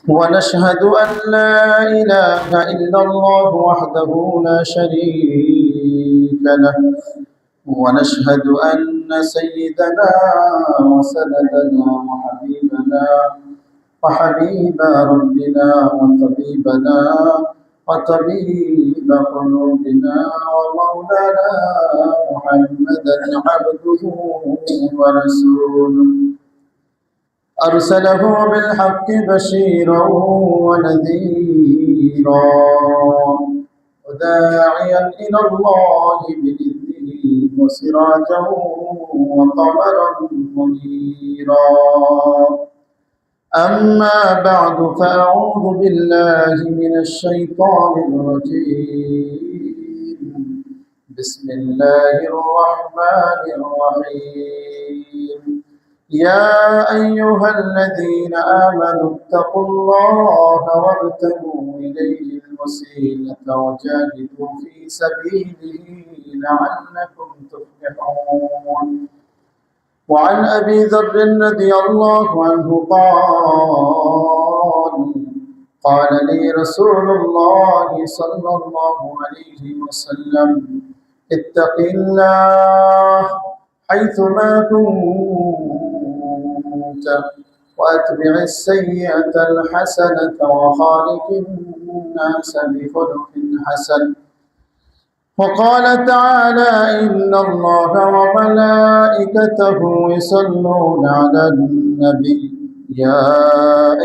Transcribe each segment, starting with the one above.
ونشهد أن لا إله إلا الله وحده لا شريك له ونشهد أن سيدنا وسندنا وحبيب ربنا وطبيب قلوبنا ومولانا محمدا عبده ورسوله أرسله بالحق بشيرا ونذيرا وداعيا إلى الله بإذنه وسراجا وقمرا منيرا أما بعد فأعوذ بالله من الشيطان الرجيم بسم الله الرحمن الرحيم يا أيها الذين آمنوا اتقوا الله وابتغوا إليه الوسيلة وجاهدوا في سبيله لعلكم تفلحون وعن أبي ذر رضي الله عنه قال لي رسول الله صلى الله عليه وسلم اتق الله حيثما كنت وأتبع السيئة الحسنة وخالق الناس بخلق حسن وقال تعالى إن الله وملائكته يصلون على النبي يا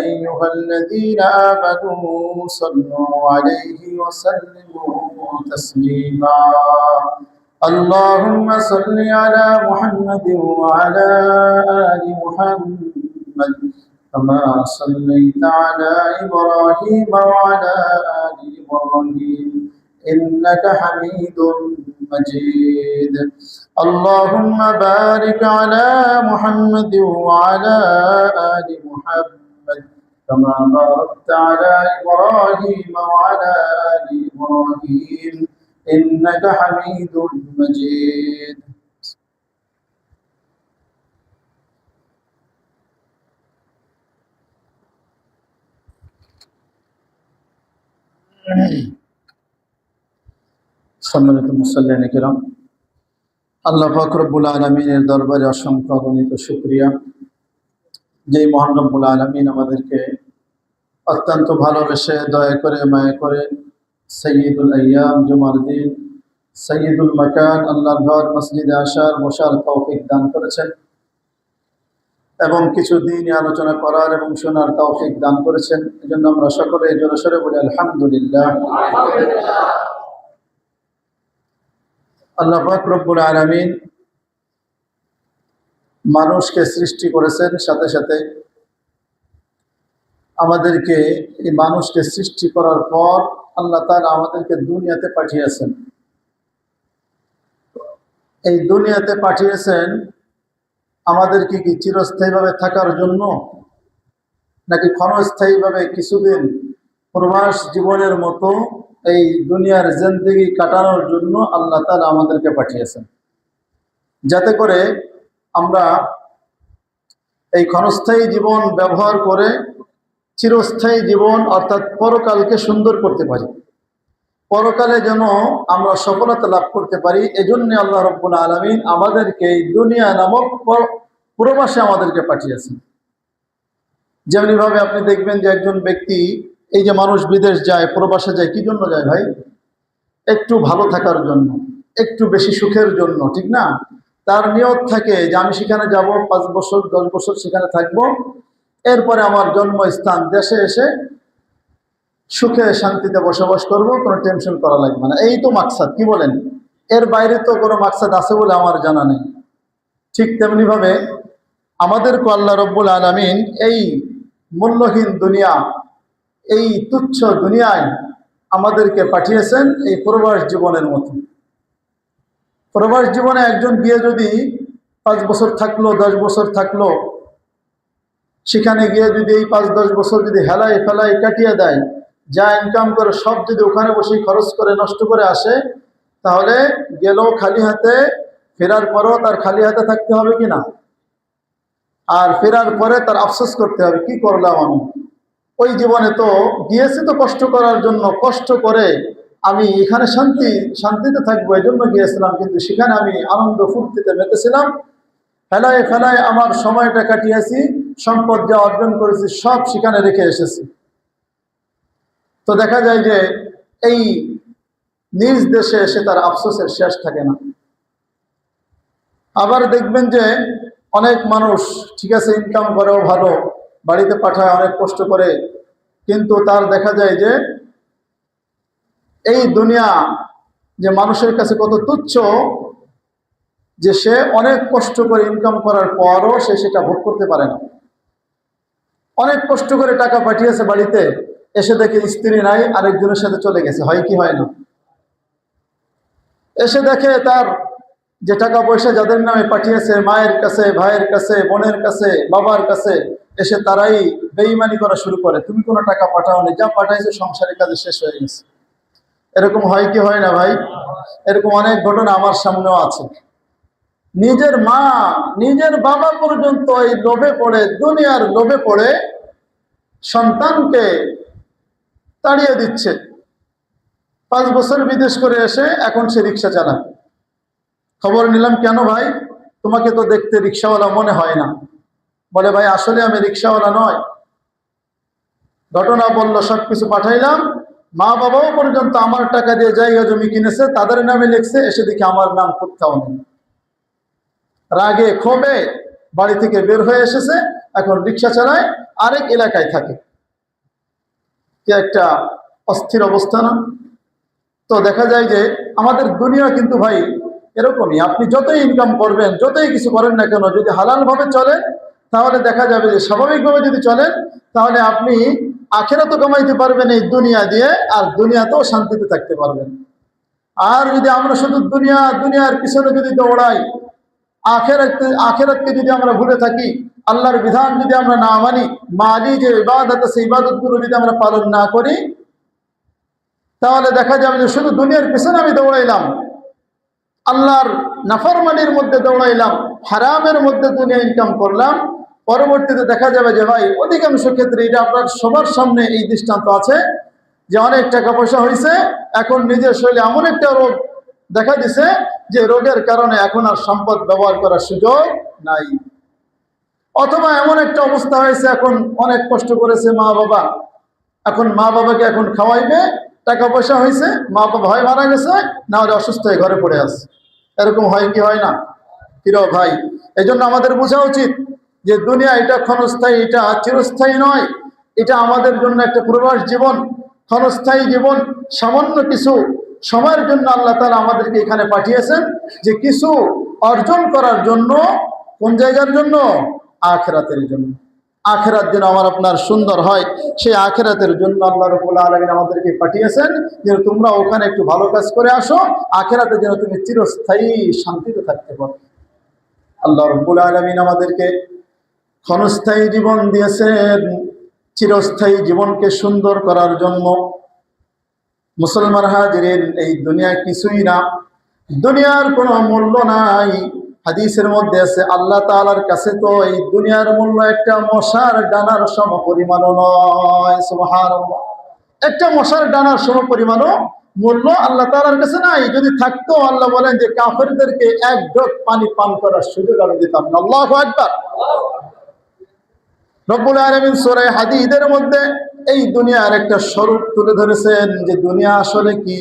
أيها الذين آمنوا صلوا عليه وسلموا تسليما اللهم صل على محمد وعلى آل محمد كما صليت على إبراهيم وعلى آل إبراهيم إنك حميد مجيد اللهم بارك على محمد وعلى آل محمد كما باركت على إبراهيم وعلى آل إبراهيم إنك حميد مجيد সম্মানিত মুসল্লিয়ান কিরাম, আল্লাহ পাক রব্বুল আলামিনের দরবারে অসংখ্য অগণিত শুকরিয়া যে মহান রব্বুল আলামিন আমাদেরকে অত্যন্ত ভালোবেসে দয়া করে মায়া করে সৈয়দুল আইয়াম জুমার দিন সৈয়দুল মাকান আল্লাহর ঘর মসজিদে আসার বসার তৌফিক দান করেছেন এবং কিছু দিন আলোচনা করার এবং শোনার তৌফিক দান করেছেন। এজন্য আমরা সকলে জোরে বলি আলহামদুলিল্লাহ। আল্লাহ পাক রব্বুল আলামিন মানুষকে সৃষ্টি করেছেন, সাথে সাথে আমাদেরকে এই মানুষকে সৃষ্টি করার পর আল্লাহ তাআলা আমাদেরকে দুনিয়াতে পাঠিয়েছেন। এই দুনিয়াতে পাঠিয়েছেন আমাদেরকে কি চিরস্থায়ীভাবে থাকার জন্য, নাকি ক্ষণস্থায়ীভাবে কিছুদিন প্রবাস জীবনের মতো এই দুনিয়ার জিন্দেগি কাটানোর জন্য আল্লাহ তাআলা আমাদেরকে পাঠিয়েছেন, যাতে করে আমরা এই ক্ষণস্থায়ী জীবন ব্যবহার করে চিরস্থায়ী জীবন অর্থাৎ পরকালকে সুন্দর করতে পারি, পরকালে যেন আমরা সফলতা লাভ করতে পারি। এজন্য আল্লাহ রাব্বুল আলামিন আমাদেরকে এই দুনিয়া নামক প্রবাসে আমাদেরকে পাঠিয়েছেন। যেমনিভাবে আপনি দেখবেন যে একজন ব্যক্তি, এই যে মানুষ বিদেশ যায়, প্রবাসে যায়, কি জন্য যায় ভাই? একটু ভালো থাকার জন্য, একটু বেশি সুখের জন্য, ঠিক না? তার নিয়ত থাকে যে আমি সেখানে যাব, 5 বছর 10 বছর সেখানে থাকবো, এরপরে আমার জন্মস্থান দেশে এসে সুখে শান্তিতে বসবাস করব, কোনো টেনশন করা লাগবে না। এই তো মাকসাদ, কি বলেন? এর বাইরে তো কোনো মাকসাদ আছে বলে আমার জানা নেই। ঠিক তেমনিভাবে আমাদেরকে আল্লাহ রব্বুল আলামিন এই মূল্যহীন দুনিয়া, এই তুচ্ছ দুনিয়ায় আমাদেরকে পাঠিয়েছেন এই প্রবাস জীবনের মতো। প্রবাস জীবনে একজন গিয়ে যদি 5 বছর থাকলো, 10 বছর থাকলো, সেখানে গিয়ে যদি এই 5-10 বছর যদি হেলায় ফেলায় কাটিয়ে দেয়, যা ইনকাম করে সব যদি ওখানে বসে খরচ করে নষ্ট করে আসে, তাহলে গেল খালি হাতে, ফেরার পরও তার খালি হাতে থাকতে হবে কিনা? আর ফেরার পরে তার আফসোস করতে হবে, কি করলাম আমি, ওই জীবনে তো গিয়েছি তো কষ্ট করার জন্য, কষ্ট করে আমি এখানে শান্তিতে থাকবো এই জন্য গিয়েছিলাম, কিন্তু সেখানে আমি আনন্দ ফুর্তিতে মেতেছিলাম, ফেলায় ফেলায় আমার সময়টা কাটিয়েছি, সম্পদ যা অর্জন করেছি সব সেখানে রেখে এসেছি। তো দেখা যায় যে এই নিজ দেশে এসে তার আফসোসের শেষ থাকে না। আবার দেখবেন যে অনেক মানুষ ঠিক আছে ইনকাম করেও ভালো, বাড়িতে পাঠায় অনেক কষ্ট করে, কিন্তু তার দেখা যায় যে এই দুনিয়া যে মানুষের কাছে কত তুচ্ছ, যে সে অনেক কষ্ট করে ইনকাম করার পরও সে সেটা ভোগ করতে পারে না। অনেক কষ্ট করে টাকা পাঠিয়েছে বাড়িতে, এসে দেখে স্ত্রী নাই, আরেকজনের সাথে চলে গেছে, হয় কি হয় না? এসে দেখে তার যে টাকা পয়সা যাদের নামে পাঠিয়েছে, মায়ের কাছে, ভাইয়ের কাছে, বোনের কাছে, বাবার কাছে, এসে তারাই বেঈমানি করা শুরু করে, তুমি কোনো টাকা পাঠাওনি, যা পাঠাইছে সংসারের কাজে শেষ হয়ে গেছে। এরকম হয় কি হয় না ভাই? এরকম অনেক ঘটনা আমার সামনেও আছে। নিজের মা, নিজের বাবা পর্যন্ত এই লোভে পড়ে, দুনিয়ার লোভে পড়ে সন্তানকে তাড়িয়ে দিচ্ছে। 5 বছর বিদেশ করে এসে এখন সে রিক্সা চালায়। খবর নিলাম, কেন ভাই, তোমাকে তো দেখতে রিক্সাওয়ালা মনে হয় না। বলে, ভাই আসলে আমি রিক্সাওয়ালা নয়। ঘটনা বললো, সবকিছু পাঠাইলাম, মা বাবাও পর্যন্ত আমার টাকা দিয়ে জায়গা জমি কিনেছে, তাদের নামে লিখছে, এসে দেখি আমার নাম কোথাও নেই। রাগে ক্ষোভে বাড়ি থেকে বের হয়ে এসেছে, এখন রিক্সা চালায়, আরেক এলাকায় থাকে। কি একটা অস্থির অবস্থা না? তো দেখা যায় যে আমাদের দুনিয়া কিন্তু ভাই এরকমই। আপনি যতই ইনকাম করবেন, যতই কিছু করেন না কেন, যদি হালাল ভাবে চলেন তাহলে দেখা যাবে যে স্বাভাবিকভাবে যদি চলেন তাহলে আপনি আখিরাতও কামাইতে পারবেন এই দুনিয়া দিয়ে, আর দুনিয়াতেও শান্তিতে থাকতে পারবেন। আর যদি আমরা শুধু দুনিয়ার পিছনে যদি দৌড়াই, আখিরাতকে যদি আমরা ভুলে থাকি, আল্লাহর বিধান যদি আমরা না মানি, মালি যে ইবাদত আছে ইবাদতগুলো যদি আমরা পালন না করি, তাহলে দেখা যাবে যে শুধু দুনিয়ার পিছনে আমি দৌড়াইলাম, আল্লাহর নাফরমানির মধ্যে দৌড়াইলাম, হারামের মধ্যে দুনিয়া ইনকাম করলাম। পরবর্তীতে দেখা যাবে যে ভাই অধিকাংশ ক্ষেত্রে, এটা আপনার সবার সামনে এই দৃষ্টান্ত আছে, যে অনেক টাকা পয়সা হয়েছে, এখন নিজের শরীরে এমন একটা রোগ দেখা দিছে যে রোগের কারণে এখন আর সম্পদ ব্যবহার করার সুযোগ নাই। অথবা এমন একটা অবস্থা হয়েছে, এখন অনেক কষ্ট করেছে মা বাবা, এখন মা বাবাকে এখন খাওয়াইবে, টাকা পয়সা হয়েছে, মা বাবা হয় মারা গেছে, না হলে অসুস্থ হয়ে ঘরে পড়ে আছে। এরকম হয় কি হয় না? প্রিয় ভাই, এই জন্য আমাদের বোঝা উচিত যে দুনিয়া এটা ক্ষণস্থায়ী, এটা চিরস্থায়ী নয়। এটা আমাদের জন্য একটা প্রবাস জীবন, ক্ষণস্থায়ী জীবন। সামান্য কিছু সময়ের জন্য আল্লাহ তাআলা আমাদেরকে এখানে পাঠিয়েছেন, যে কিছু অর্জন করার জন্য। কোন জায়গার জন্য? আখিরাতের জন্য। আখিরাত যেন আমার আপনার সুন্দর হয়, সেই আখিরাতের জন্য আল্লাহ রাব্বুল আলামিন আমাদেরকে পাঠিয়েছেন, যে তোমরা ওখানে একটু ভালো কাজ করে আসো, আখিরাতে যেন তুমি চিরস্থায়ী শান্তিতে থাকতে পারো। আল্লাহ রাব্বুল আলামিন আমাদেরকে ক্ষণস্থায়ী জীবন দিয়েছেন চিরস্থায়ী জীবনকে সুন্দর করার জন্য। মুসলমান হাজিরিন, এই দুনিয়া কিছুই না, দুনিয়ার কোনো মূল্য নাই। হাদিসের মধ্যে আছে, আল্লাহ তাআলার কাছে তো এই দুনিয়ার মূল্য একটা মশার ডানার সম পরিমাণও নয়। সুবহানাল্লাহ, একটা মশার ডানার সম পরিমাণও মূল্য আল্লাহ তাআলার কাছে নাই। যদি থাকতো, আল্লাহ বলেন যে কাফেরদেরকে এক ঢোক পানি পান করার সুযোগ আমি দিতাম না। আল্লাহু আকবার। রব্বুল আলামিন সূরা হাদীদের মধ্যে এই দুনিয়ার একটা স্বরূপ তুলে ধরেছেন, যে দুনিয়া আসলে কি।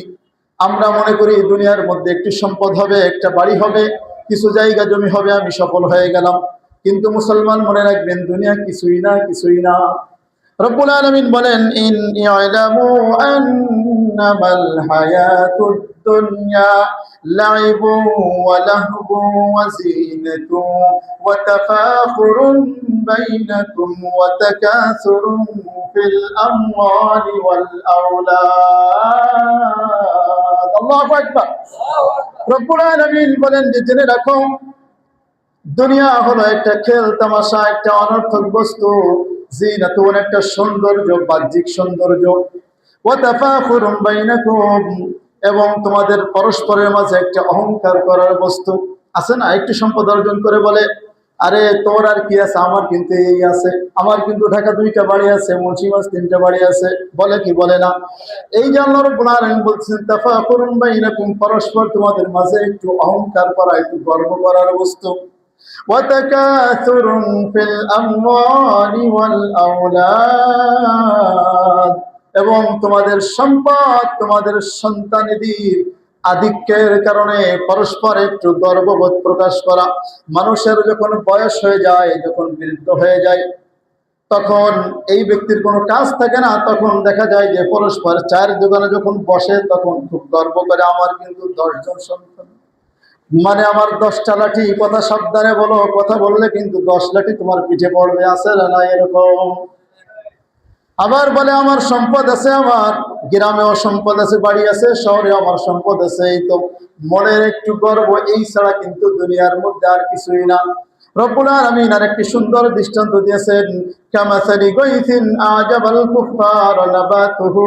আমরা মনে করি দুনিয়ার মধ্যে একটি সম্পদ হবে, একটা বাড়ি হবে, কিছু জায়গা জমি হবে, আমি সফল হয়ে গেলাম। কিন্তু মুসলমান মনে রাখবেন, দুনিয়া কিছুই না, কিছুই না। রব্বুল আলামিন বলেন, ইন ইয়ালামু আন্নামাল হায়াতুদ দুনিয়া লাইবুন ওয়া লাহবুন ওয়া যিনাতুন ওয়া তাফাখুরুন বাইনাকুম ওয়া তাকাসুরুন ফিল আমওয়ালি ওয়াল আওলাদ। আল্লাহু আকবার। রব্বুল আলামিন বলেন যে জেনে রাখো, দুনিয়া হলো একটা খেল তামাশা, একটা অনর্থক বস্তু। জিনাতুন, একটা সৌন্দর্য, বাহ্যিক সৌন্দর্য। ওয়া তাফাখুরুন বাইনাকুম, এবং তোমাদের পরস্পরের মাঝে একটা অহংকার করার বস্তু আছে না। একটু সম্পদ অর্জন করে বলে, আরে তোর আর কি আছে, আমার কিন্তু এই আছে, আমার কিন্তু ঢাকা 2টা বাড়ি আছে, মুন্সিগঞ্জ 3টা বাড়ি আছে, বলে কি বলে না? এই যে আল্লাহ রাব্বুল আলামিন বলছেন তাফাকুরুন বাইনাকুম, পরস্পর তোমাদের মাঝে একটু অহংকার করা, একটু গর্ব করার বস্তু। ওয়া তাকাসুরুন ফিল আমওয়ালি ওয়াল আওলাদ, এবং তোমাদের সম্পদ, তোমাদের সন্তানাদির আধিক্যের কারণে পরস্পর একটু গর্ববোধ প্রকাশ করা। মানুষের যখন বয়স হয়ে যায়, যখন বৃদ্ধ হয়ে যায়, তখন এই ব্যক্তির কোনো কাজ থাকে না, তখন দেখা যায় যে পরস্পর চায়ের দোকানে যখন বসে তখন খুব গর্ব করে, আমার কিন্তু 10জন সন্তান, মানে আমার 10টা লাঠি, কথা সাবধানে বলো, কথা বললে কিন্তু 10 লাঠি তোমার পিঠে পড়বে, আছে না এরকম? আবার বলে আমার সম্পদ আছে, আমার গ্রামেও সম্পদ আছে, বাড়ি আছে, শহরে আমার সম্পদ আছে, এই তো মনের একটু গর্ব, এই ছাড়া কিন্তু দুনিয়ার মধ্যে আর কিছুই না। রব্বুল আলামিন আরেকটি সুন্দর দৃষ্টান্ত দিয়েছেন, কামাসালি গায়থিন আজাবাল কুফার নাবাতুহু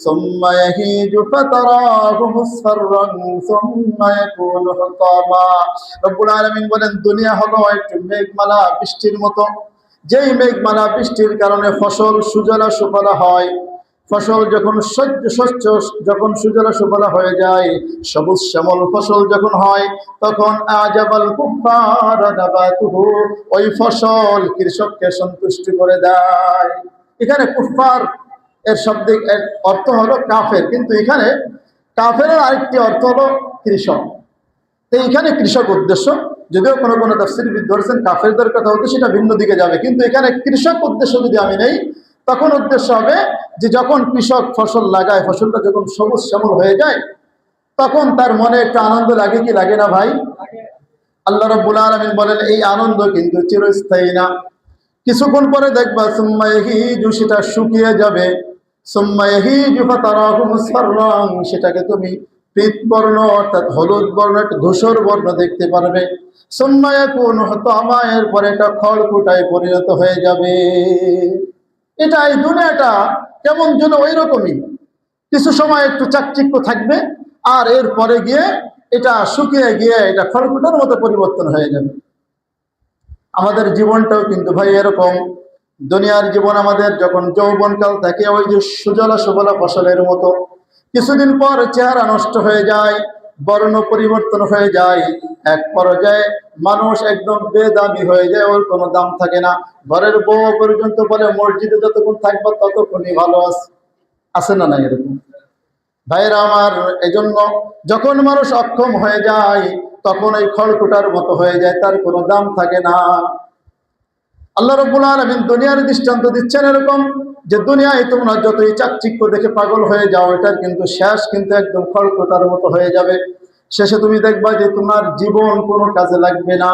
সুম্মা ইয়াহিজু ফাতারাহু মুসফাররান সুম্মা ইয়াকুনু হুতামা। রব্বুল আলামিন বলেন দুনিয়া হলো একটি মেঘমালা বৃষ্টির মতো, যেই মেঘমালা বৃষ্টির কারণে ফসল সুজলা সুফলা হয়, ফসল যখন শস্য যখন সুজলা সুফলা হয়ে যায়, সবুজ শ্যামল ফসল যখন হয়, তখন আজাবাল কুফার নাবাতুহু, ওই ফসল কৃষককে সন্তুষ্ট করে দেয়। এখানে কুফার এর শব্দের অর্থ হলো কাফের, কিন্তু এখানে কাফেরের আরেকটি অর্থ হলো কৃষক। তো এখানে কৃষক উদ্দেশ্য, যদিও কোনো কোনো তাফসীরবিদ ধরেছেন কাফেরদের কথা হতে, সেটা ভিন্ন দিকে যাবে, কিন্তু এখানে কৃষক উদ্দেশ্য যদি আমি নেই, তখন উদ্দেশ্য হবে যে যখন কৃষক ফসল লাগায়, ফসলটা যখন সবুজ শ্যামল হয়ে যায়, তখন তার মনে একটা আনন্দ লাগে কি লাগে না ভাই? আল্লাহ রাব্বুল আলামিন বলেন এই আনন্দ কিন্তু চিরস্থায়ী না, কিছুক্ষণ পরে দেখবা সুম্মা ইয়াহিজু, সেটা শুকিয়ে যাবে, সুম্মা ইয়াহিজু ফাতারাহু মুসফাররান, সেটাকে তুমি পীত বর্ণ অর্থাৎ হলুদ বর্ণ, একটা ধূসর বর্ণ দেখতে পারবে, সুম্মা ইয়াকুনু হুতামা, এরপরে এটা খড়কুটায় পরিণত হয়ে যাবে। এটা এই দুনিয়াটা কেমন যেন ওই রকমই, কিছু সময় একটু চাকচিক্য থাকবে, আর এরপরে গিয়ে এটা শুকিয়ে গিয়ে এটা খড়কুটার মতো পরিবর্তন হয়ে যাবে। আমাদের জীবনটাও কিন্তু ভাই এরকম, দুনিয়ার জীবন আমাদের যখন যৌবনকাল থাকে ওই যে সুজলা সুফলা ফসলের মতো, কিছুদিন পর চেহারা নষ্ট হয়ে যায়, বর্ণ পরিবর্তন হয়ে যায়, এক পর্যায়ে মানুষ একদম বেদামি হয়ে যায়, ওর কোনো দাম থাকে না। ঘরের বউ পর্যন্ত বলে মসজিদে যতক্ষণ থাকবো ততক্ষণই ভালো আছে না না এরকম? ভাইরা আমার, এজন্য যখন মানুষ অক্ষম হয়ে যায় তখন ওই খড়কুটার মতো হয়ে যায়, তার কোনো দাম থাকে না। আল্লাহ রাব্বুল আলামিন দুনিয়ার দৃষ্টান্ত দিচ্ছেন এরকম, যে দুনিয়ায় তোমরা যতই চাকচিক্য দেখে পাগল হয়ে যাও, এটার কিন্তু শেষ কিন্তু একদম খড়কুটার মতো হয়ে যাবে। শেষে তুমি দেখবা যে তোমার জীবন কোনো কাজে লাগবে না।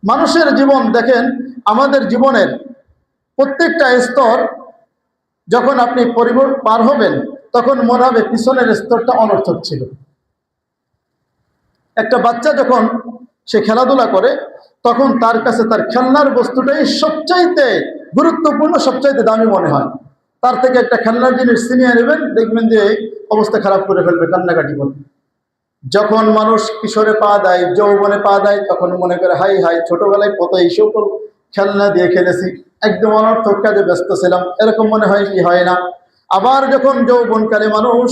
মানুষের জীবন দেখেন, আমাদের জীবনের প্রত্যেকটা স্তর যখন আপনি পার হবেন, তখন মনে হবে পিছনের স্তরটা অনর্থক ছিল। একটা বাচ্চা যখন সে খেলাধুলা করে, তখন তার কাছে তার খেলনার বস্তুটাই সবচাইতে গুরুত্বপূর্ণ, সবচাইতে দামি মনে হয়। তার থেকে একটা খেলনার জিনিস ছিনিয়ে নেবেন, দেখবেন যে অবস্থা খারাপ করে ফেলবে, কান্নাকাটি করবে। যখন মানুষ কিশোরে পা দেয়, যৌবনে পা দেয়, তখন মনে করে হাই হাই, ছোটবেলায় কত এই সকল খেলনা দিয়ে খেলেছি, একদম অনর্থক কাজে ব্যস্ত ছিলাম, এরকম মনে হয় কি হয় না? আবার যখন যৌবনকালে মানুষ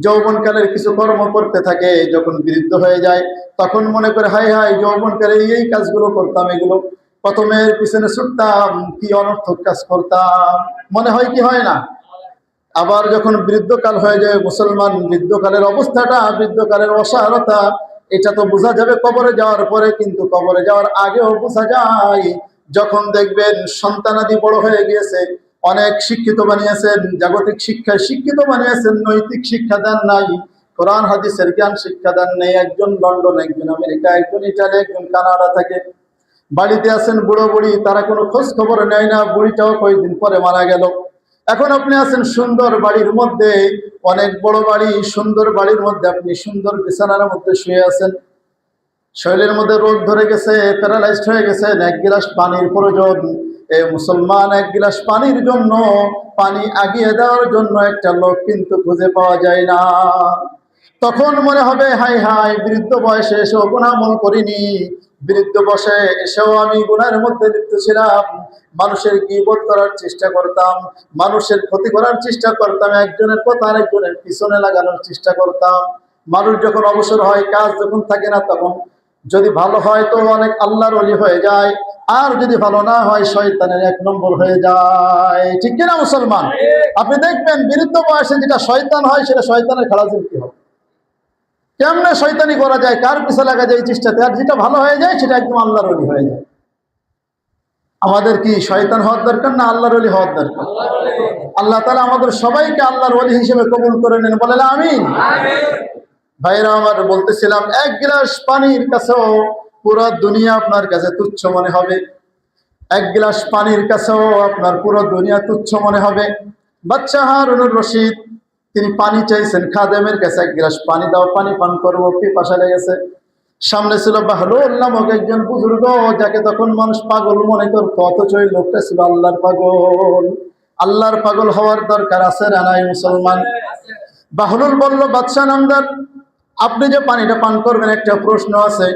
যৌবনকালের কিছু কর্ম করতে থাকে, যখন বৃদ্ধ হয়ে যায়, তখন মনে করে হাই হাই, যৌবনকালে এই কাজগুলো করতাম, এগুলো প্রথমের পিছনে ছুটতাম, কি অনর্থক কাজ করতাম, মনে হয় কি হয় না? আবার যখন বৃদ্ধকাল হয়ে যায়, মুসলমান বৃদ্ধকালের অবস্থাটা, বৃদ্ধকালের অসারতা, এটা তো বোঝা যাবে কবরে যাওয়ার পরে, কিন্তু কবরে যাওয়ার আগেও বোঝা যায়। যখন দেখবেন সন্তানাদি বড় হয়ে গিয়েছে, অনেক শিক্ষিত বানিয়েছেন, জাগতিক শিক্ষায় শিক্ষিত বানিয়েছেন, নৈতিক শিক্ষা দেন নাই, কোরআন হাদিসের জ্ঞান শিক্ষা দেন নেই। একজন লন্ডন, একজন আমেরিকা, একজন ইটালি, একজন কানাডা থাকে, বাড়িতে আছেন বুড়ো বুড়ি, তারা কোনো খোঁজ খবর নেয় না, বুড়িটাও কয়েকদিন পরে মারা গেল। এখন আপনি আছেন সুন্দর বাড়ির মধ্যে, অনেক বড় বাড়ি, সুন্দর বাড়ির মধ্যে আপনি সুন্দর বিছানার মধ্যে শুয়ে আছেন, শরীরের মধ্যে রোগ ধরে গেছে, প্যারালাইজড হয়ে গেছেন, এক গিলাস পানির প্রয়োজন। এই মুসলমান, এক গিলাস পানির জন্য, পানি আগিয়ে দেওয়ার জন্য একটা লোক কিন্তু খুঁজে পাওয়া যায় না। তখন মনে হবে হাই হাই, বৃদ্ধ বয়সে এসে গুনাহ আমল করিনি, বিরুদ্ধ বসে এসেও আমি গুনাহের মধ্যে লিপ্ত ছিলাম। মানুষের গীবত করার চেষ্টা করতাম, মানুষের ক্ষতি করার চেষ্টা করতাম, একজনের কথা আরেকজনের পিছনে লাগানোর চেষ্টা করতাম। মানুষ যখন অবসর হয়, কাজ যখন থাকে না, তখন যদি ভালো হয় তো অনেক আল্লাহর ওলি হয়ে যায়, আর যদি ভালো না হয় শয়তানের 1 নম্বর হয়ে যায়। ঠিক কিনা মুসলমান? আপনি দেখবেন বিরুদ্ধ বয়সে যেটা শয়তান হয় সেটা শয়তানের খেলাধুলি হয়। কেমনে শয়তানি করা যায়, কার পিছে লাগা যায় চেষ্টাতে, আর যেটা ভালো হয়ে যায় সেটা একদম আল্লাহর ওলি হয়ে যায়। আমাদের কি শয়তান হওয়ার দরকার না আল্লাহর ওলি হওয়ার দরকার? আল্লাহ তাআলা আমাদের সবাইকে আল্লাহর ওলি হিসেবে কবুল করে নেন, বলেন আমিন। ভাইরা আমার, বলতেছিলাম 1 গ্লাস পানির কাছেও পুরো দুনিয়া আপনার কাছে তুচ্ছ মনে হবে। 1 গ্লাস পানির কাছেও আপনার পুরো দুনিয়া তুচ্ছ মনে হবে। বাচ্চা হারুনুর রশিদ তিনি পানি চাইছেন, খাদেমের কাছে 1 গ্লাস পানি দাও, পানি পান করবো, পিপাসা লেগেছে। সামনে ছিল বাহলুল নামক একজন বুজুর্গ, যাকে তখন মানুষ পাগল মনে করত, অথচ ওই লোকটা ছিল আল্লাহর পাগল। আল্লাহর পাগল হওয়ার দরকার আছে না নাই মুসলমান? বাহলুল বলল, বাদশা নামদার, আপনি যে পানিটা পান করবেন একটা প্রশ্ন আছে,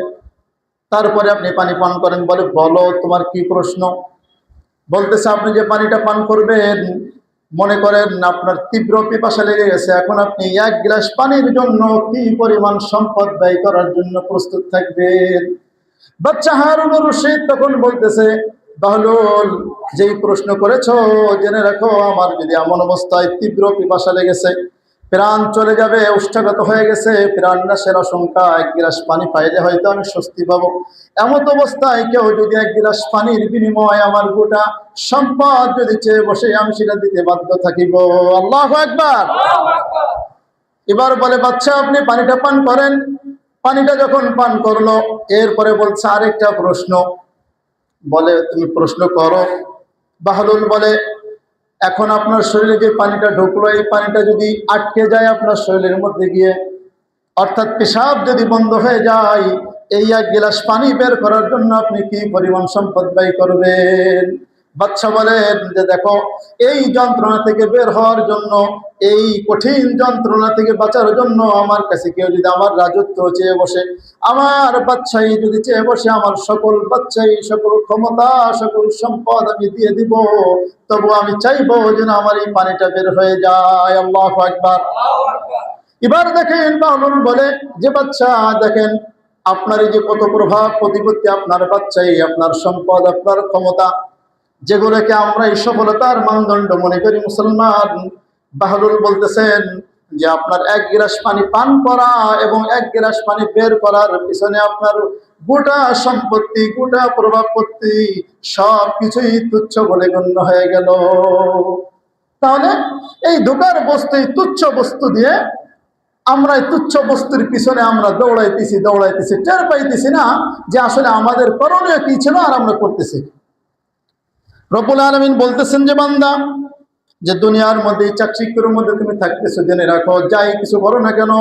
তারপরে আপনি পানি পান করেন। বলে, বলো তোমার কি প্রশ্ন? বলতেছে, আপনি যে পানিটা পান করবেন, মনে করেন আপনার তীব্র পিপাসা লেগে গেছে, এখন আপনি 1 গ্লাস পানির জন্য কি পরিমাণ সম্পদ ব্যয় করার জন্য প্রস্তুত থাকবেন? বাচ্চা হারুনুর রশিদ তখন বলতেছে, বাহলুল, যেই প্রশ্ন করেছো জেনে রাখো, আমার যদি এমন অবস্থায় তীব্র পিপাসা লেগেছে, প্রাণ চলে যাবে, ওষ্ঠাগত হয়ে গেছে, প্রাণ নাশের আশঙ্কা, 1 গ্লাস পানি পাইলে হয়তো আমি স্বস্তি পাবো, এমত অবস্থায় কেউ যদি 1 গ্লাস পানির বিনিময়ে আমার গোটা সম্পদ যদি চেয়ে বসে, আমি সেটা দিতে বাধ্য থাকিব। আল্লাহু আকবার। এবার বলে, বাচ্চা আপনি পানিটা পান করেন। পানিটা যখন পান করলো, এরপরে বলছে আরেকটা প্রশ্ন। বলে, তুমি প্রশ্ন করো। বাহলুল বলে, এখন আপনার শরীরে যে পানিটা ঢুকলো, এই পানিটা যদি আটকে যায় আপনার শরীরের মধ্যে গিয়ে, অর্থাৎ পেশাব যদি বন্ধ হয়ে যায়, এই 1 গ্লাস পানি বের করার জন্য আপনি কি পরিমাণ সম্পদ ব্যয় করবেন? বাচ্চা বলেন যে, দেখো, এই যন্ত্রণা থেকে বের হওয়ার জন্য, এই কঠিন যন্ত্রণা থেকে বাঁচার জন্য আমার কাছে কেউ যদি আমার রাজত্ব চেয়ে বসে, আমার বাচ্চাই যদি চেয়ে বসে, আমার সকল বাচ্চাই, সকল ক্ষমতা, সকল সম্পদ আমি দিয়ে দিব, তবু আমি চাইবো যেন আমার এই পানিটা বের হয়ে যায়। আল্লাহু আকবার। এবার দেখেন বাহলুল বলে যে, বাচ্চা দেখেন, আপনার এই যে কত প্রভাব প্রতিপত্তি, আপনার বাচ্চাই, আপনার সম্পদ, আপনার ক্ষমতা, যেগুলোকে আমরা এই সফলতার মানদণ্ড মনে করি মুসলমান। বাহলুল বলতেছেন যে, আপনার 1 গ্লাস পানি পান করা এবং 1 গ্লাস পানি বের করার পিছনে আপনার গোটা সম্পত্তি, গোটা প্রভাবপত্তি, সব কিছুই তুচ্ছ বলে গণ্য হয়ে গেল। তাহলে এই ধোকার বস্তু, এই তুচ্ছ বস্তু দিয়ে আমরা এই তুচ্ছ বস্তুর পিছনে আমরা দৌড়াইতেছি, টের পাইতেছি না যে আসলে আমাদের করণীয় কি ছিল আর আমরা করতেছি। রব্বুল আলামিন বলতেছেন যে, বান্দা, যে দুনিয়ার মধ্যে, চাকচিক্যের মধ্যে তুমি থাকতেছো, জেনে রাখো, যাই কিছু করো না কেন,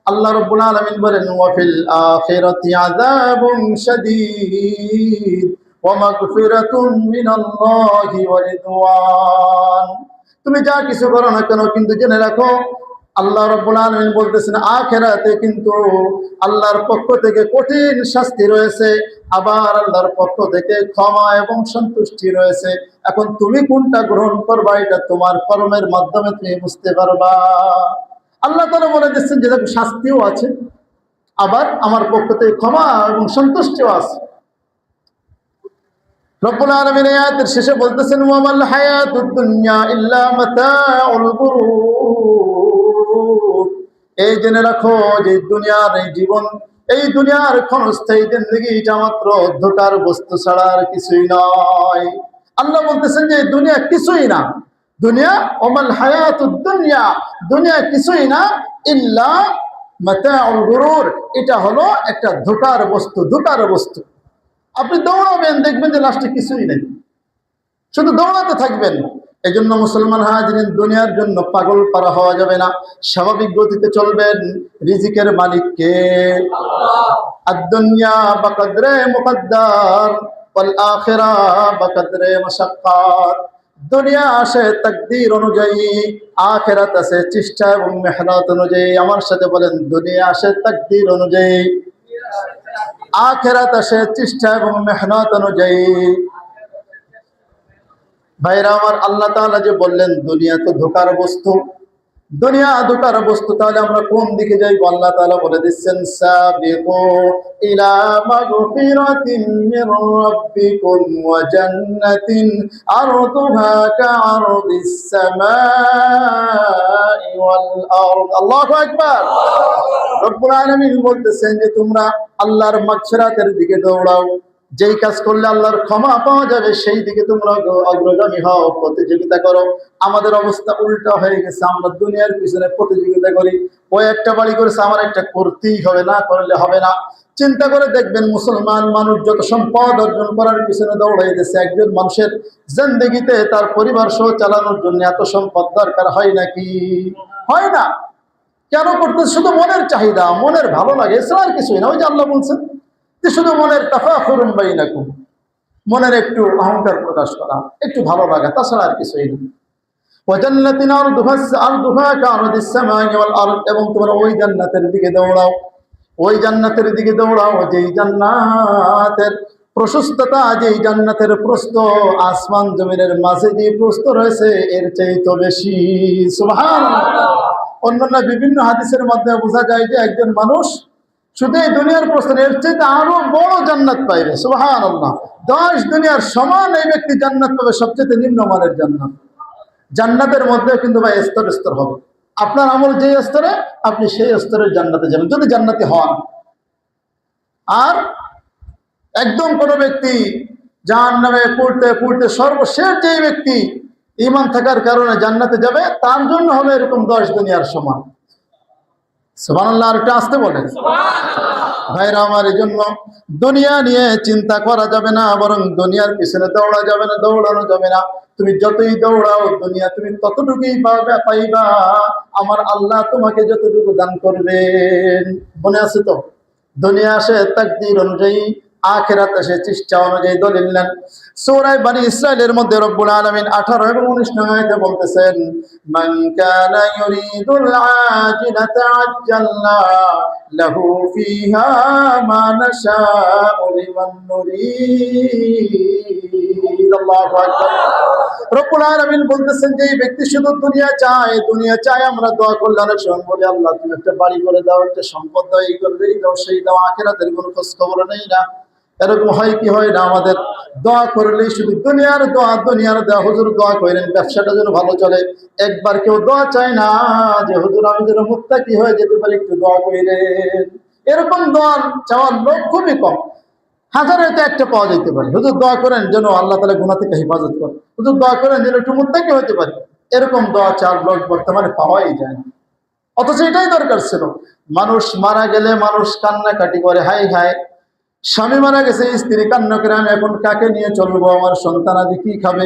আল্লাহ রব্বুল আলামিন বলেন, ওয়া ফিল আখিরাতি আযাবুন শাদীদ ওয়া মাগফিরাতুম মিনাল্লাহি ওয়া রিদওয়ান। তুমি যা কিছু করো না কেন, কিন্তু জেনে রাখো, আল্লাহ রাব্বুল আলামিন বলতেছেন, আখিরাতে কিন্তু আল্লাহর পক্ষ থেকে কঠিন শাস্তি রয়েছে, আবার আল্লাহর পক্ষ থেকে ক্ষমা এবং সন্তুষ্টি রয়েছে। এখন তুমি কোনটা গ্রহণ করবা, এটা তোমার কর্মের মাধ্যমে তুমি বুঝতে পারবা। আল্লাহ তাআলা বলে দিচ্ছেন যে শাস্তিও আছে, আবার আমার পক্ষ থেকে ক্ষমা এবং সন্তুষ্টিও আছে। রব্বুল আলামিন আয়াতের শেষে বলতেছেন, ওয়া মাল হায়াতুদ দুনিয়া ইল্লা মাতাউল গুরুর। এই জেনে রাখো যে দুনিয়ার এই জীবন, এই দুনিয়ার ক্ষণস্থায়ী জিন্দেগি, এটা মাত্র ধোঁকার বস্তু ছাড়া আর কিছুই নয়। আল্লাহ বলতেছেন যে দুনিয়া কিছুই না, দুনিয়া, ওয়া মাল হায়াতুদ দুনিয়া, দুনিয়া কিছুই না, ইল্লা মাতাউল গুরুর, এটা হলো একটা ধোঁকার বস্তু, ধোঁকার বস্তু। আপনি দৌড়াবেন, দেখবেন যে লাস্টে কিছুই নেই, শুধু দৌড়াতে থাকবেন। এই জন্য মুসলমান হাজিরিন, দুনিয়ার জন্য পাগল পারা হওয়া যাবে না, স্বাভাবিক গতিতে চলবেন। রিজিকের মালিক কে? আল্লাহ। আদ-দুনিয়া বাকদরে মুকদ্দার ওয়াল আখিরা বাকদরে মাশাক্কাত। দুনিয়া আসে তাকদীর অনুযায়ী, আখিরাত আসে চেষ্টা এবং মেহনত অনুযায়ী। আমার সাথে বলেন, দুনিয়া আসে তাকদীর অনুযায়ী, আখিরাত আসে চেষ্টা এবং মেহনত অনুযায়ী। ভাইরা আমার, আল্লাহ তাআলা যে বললেন দুনিয়া তো ধোঁকার বস্তু, দুনিয়া ধোঁকার বস্তু, তাহলে আমরা কোন দিকে যাইব? আল্লাহ তাআলা বলে দিচ্ছেন, সাবিকু ইলা মাগফিরাতিন মির রাব্বিকুম ওয়া জান্নাতিন আরদুহা কাআরদিস সামাই ওয়াল আরদ। আল্লাহু আকবার। রব্বুল আলামিন বলতেছেন যে তোমরা আল্লাহর মাগফিরাতের দিকে দৌড়াও, যেই কাজ করলে আল্লাহর ক্ষমা পাওয়া যাবে সেই দিকে তোমরা অগ্রগামী হও, প্রতিযোগিতা করো। আমাদের অবস্থা উল্টা হয়ে গেছে, আমরা দুনিয়ার পিছনে প্রতিযোগিতা করি। ওই একটা বাড়ি করেছে, আমার একটা করতেই হবে, না করলে হবে না। চিন্তা করে দেখবেন, মুসলমান মানুষ যত সম্পদ অর্জন করার পিছনে দৌড়াইতেছে, একজন মানুষের জিন্দেগিতে তার পরিবার সহ চালানোর জন্য এত সম্পদ দরকার হয় নাকি? হয় না। কেন করতে? শুধু মনের চাহিদা, মনের ভালো লাগে, এছাড়া আর কিছুই না। ওই যে আল্লাহ বলছেন যে শুধু মনের তাফাখুরুন বাইনাকুম, মনের একটু অহংকার প্রকাশ করা, একটু ভালো লাগা, তাছাড়া আর কিছুই না। ওয়া জান্নাতিন আরদুহা কাআরদিস সামাই ওয়াল আরদ, এবং তোমরা ওই জান্নাতের দিকে দৌড়াও, ওই জান্নাতের দিকে দৌড়াও যেই জান্নাতের প্রশস্ততা, যেই জান্নাতের প্রস্থ আসমান জমিনের মাঝে যে প্রস্থ রয়েছে এর চাইতে বেশি। সুবহানাল্লাহ। অন্যান্য বিভিন্ন হাদিসের মধ্যে বোঝা যায় যে একজন মানুষ শুধু এই দুনিয়ার প্রশ্ন এর চাইতে আরো বড় জান্নাত পাইবে। সুবহানাল্লাহ। 10 দুনিয়ার সমান এই ব্যক্তি জান্নাত পাবে, সবচেয়ে নিম্নমানের জান্নাত। জান্নাতের মধ্যে কিন্তু ভাই স্তর স্তর হবে। আপনার আমল যে স্তরে, আপনি সেই স্তরের জান্নাতে যাবেন যদি জান্নাতি হন। আর একদম কোনো ব্যক্তি জাহান্নামে পড়তে পড়তে সর্বশেষ যে ব্যক্তি ঈমান থাকার কারণে জান্নাতে যাবে, তার জন্য হবে এরকম 10 দুনিয়ার সমান। সুবহানাল্লাহ। আর একটু আসতে বলেন। ভাইরা আমার, এই জন্য দুনিয়া নিয়ে চিন্তা করা যাবে না, বরং দুনিয়ার পিছনে দৌড়া যাবে না, দৌড়ানো যাবে না। তুমি যতই দৌড়াও দুনিয়া তুমি ততটুকুই পাইবা। আমার আল্লাহ তোমাকে যতটুকু দান করবেন। মনে আছে তো? দুনিয়া আসে তাকদীর অনুযায়ী, আখিরাত আসে চেষ্টা অনুযায়ী। দলিল নেন সূরা বনী ইসরাঈলের মধ্যে রব্বুল আলামিন 18 এবং 19 নং আয়াতে বলতেছেন, মান কানা ইউরিদুল আজিলাতা আজ্জালনা লাহু ফিহা মা নাশাউ লিমান নুরিদ। আল্লাহু আকবার। রব্বুল আলামিন বলতেছেন যে এই ব্যক্তি শুধু দুনিয়া চায়, আমরা দোয়া করলে অনেক সময় বলি আল্লাহ তুমি একটা বাড়ি করে দাও, একটা সম্পদ দাও, এই করে দাও, সেই দাও, আখিরাতের কোনো খোঁজ খবর নেই না। এরকম হয় কি হয় না? আমাদের দোয়া করলেই শুধু দুনিয়ার দোয়া। হুজুর দোয়া করেন ব্যবসাটা যেন ভালো চলে, একবার কেউ দোয়া চায় না যে হুজুর আমি যেন মুত্তাকি হয়ে যেতে পারি, একটু দোয়া করেন। এরকম দোয়া চাওয়ার লোক খুবই কম, হাজারে তো একটা পাওয়া যেতে পারে। হুজুর দোয়া করেন যেন আল্লাহ তাআলা গুনাহ থেকে হেফাজত করে, হুজুর দোয়া করেন যেন একটু মুত্তাকি হতে পারে। এরকম দোয়া চার লোক বর্তমানে পাওয়াই যায় না। অথচ এটাই দরকার ছিল। মানুষ মারা গেলে মানুষ কান্নাকাটি করে, হাই হাই, স্বামী মারা গেছে, স্ত্রী কান্না করে আমি এখন কাকে নিয়ে চলবো, আমার সন্তানাদি কি খাবে।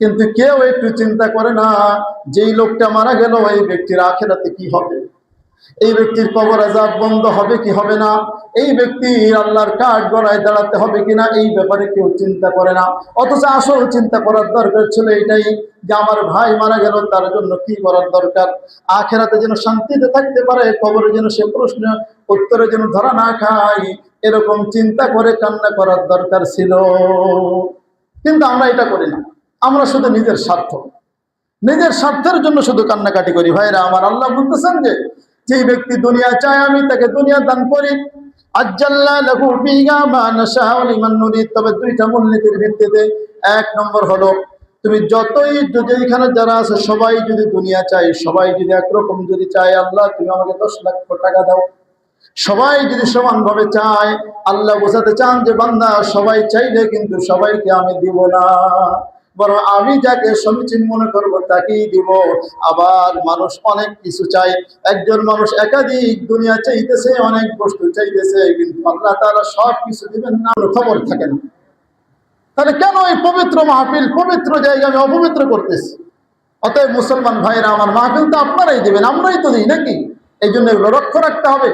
কিন্তু কেউ একটু চিন্তা করে না যেই লোকটা মারা গেল এই ব্যক্তির আখিরাতে কি হবে, এই ব্যক্তির কবর আযাব বন্ধ হবে কি হবে না, এই ব্যক্তির আল্লাহর কাঠ গড়ায় দাঁড়াতে হবে কিনা, এই ব্যাপারে কেউ চিন্তা করে না। অথচ আসল চিন্তা করার দরকার ছিল এটাই যে আমার ভাই মারা গেল, তার জন্য কি করার দরকার, আখিরাতে যেন শান্তিতে থাকতে পারে, কবরে যেন সে প্রশ্ন উত্তরে যেন ধরা না খায়, এরকম চিন্তা করে কান্না করার দরকার ছিল। কিন্তু আমরা এটা করি না, আমরা শুধু নিজের স্বার্থের জন্য শুধু কান্নাকাটি করি। ভাইরা আমার, আল্লাহ বলতেছেন যে যেই ব্যক্তি দুনিয়া চায় আমি তাকে দুনিয়া দান করি। আজ্জালনা লাহু ফিহা মা নাশাউ লিমান নুরিদ। তবে দুইটা মূলনীতির ভিত্তিতে। 1 নম্বর হলো তুমি যতই যেখানে যারা আছে সবাই যদি দুনিয়া চায়, সবাই যদি একরকম যদি চায়, আল্লাহ তুমি আমাকে 10 লক্ষ টাকা দাও, সবাই যদি সমানভাবে চায়, আল্লাহ বোঝাতে চান যে বান্দা সবাই চাইলে কিন্তু সবাইকে আমি দিব না, বরং আমি যাকে সমীচীন মনে করবো তাকেই দিব। আবার মানুষ অনেক কিছু চায়, একজন মানুষ একাধিক দুনিয়া চাইতেছে, অনেক বস্তু চাইতেছে, কিন্তু আল্লাহ তাআলা সব কিছু দিবেন না, খবর থাকে না। তাহলে কেন এই পবিত্র মাহফিল, পবিত্র জায়গা আমি অপবিত্র করতেছি? অতএব মুসলমান ভাইরা আমার, মাহফিল তো আপনারাই দিবেন, আমরাই তো দিই নাকি? এই জন্য এগুলো লক্ষ্য রাখতে হবে